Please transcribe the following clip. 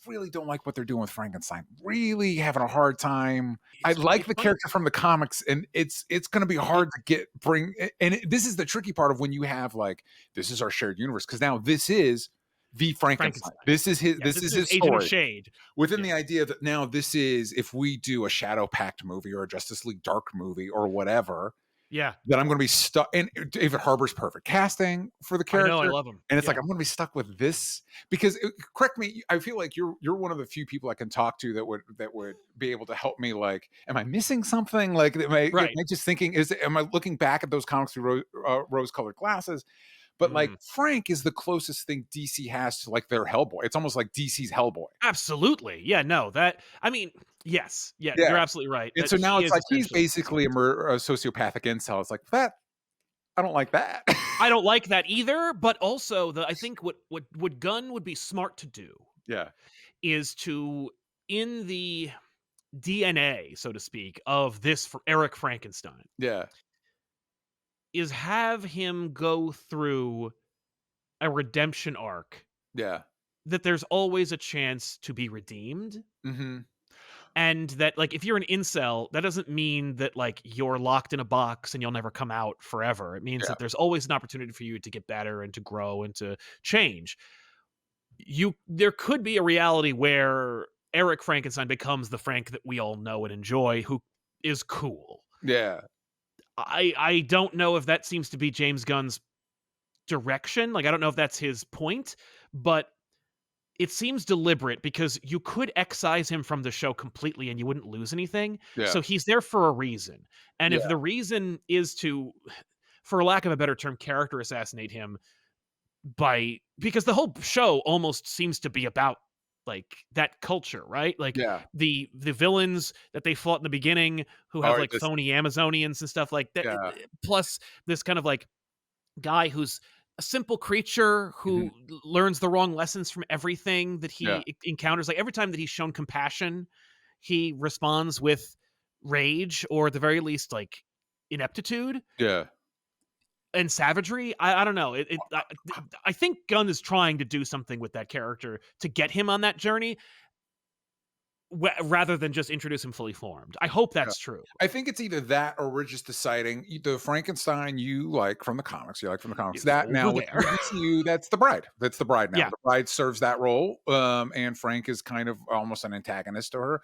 really don't like what they're doing with Frankenstein. Really having a hard time. I It's like it's the funny. character from the comics, and it's going to be hard to this is the tricky part of when you have like, this is our shared universe, because now this is the Frankenstein. Frankenstein. This is his Yeah, this this is is his Agent of story. Shade. Within Yeah. the idea that now this is, if we do a Shadow Pact movie or a Justice League Dark movie or whatever, Yeah. that I'm going to be stuck. And David Harbour's perfect casting for the I know, I character. love him. And it's like, Yeah. I'm going to be stuck with this because correct me. I feel like you're one of the few people I can talk to that would be able to help me. Like, am I missing something? Like, am I Right. just thinking, am I looking back at those comics through rose colored glasses? But like, Mm. Frank is the closest thing DC has to like their Hellboy. It's almost like DC's Hellboy. Absolutely. Yeah, no, that I mean, yes. Yeah, you're Yeah. absolutely right. And That so now he it's is like he's essentially basically a sociopathic incel. It's like, that I don't like that. I don't like that either, but also I think what Gunn would be smart to do Yeah. is to, in the DNA, so to speak, of this for Eric Frankenstein, Yeah. is have him go through a redemption arc Yeah. that there's always a chance to be redeemed. Mhm. And that, like, if you're an incel, that doesn't mean that, like, you're locked in a box and you'll never come out forever. It means Yeah. that there's always an opportunity for you to get better and to grow and to change. There could be a reality where Eric Frankenstein becomes the Frank that we all know and enjoy, who is cool. Yeah. I don't know if that seems to be James Gunn's direction. Like, I don't know if that's his point, but it seems deliberate because you could excise him from the show completely and you wouldn't lose anything. Yeah. So he's there for a reason. And if Yeah. the reason is to, for lack of a better term, character assassinate him because the whole show almost seems to be about like that culture, right? Like Yeah. the villains that they fought in the beginning who have Or like this phony Amazonians and stuff like that. Yeah. Plus this kind of like guy who's a simple creature Mhm. who learns the wrong lessons from everything that Yeah. he encounters. Like every time that he's shown compassion, he responds with rage or at the very least like ineptitude Yeah. and savagery. I don't know. I think Gunn is trying to do something with that character to get him on that journey rather than just introduce him fully formed. I hope Yeah. that's true. I think it's either that or we're just deciding the Frankenstein you like from the comics. You like from the comics. That Over now with there. DCU, that's the Bride. That's the Bride now. Yeah. The Bride serves that role. And Frank is kind of almost an antagonist to her.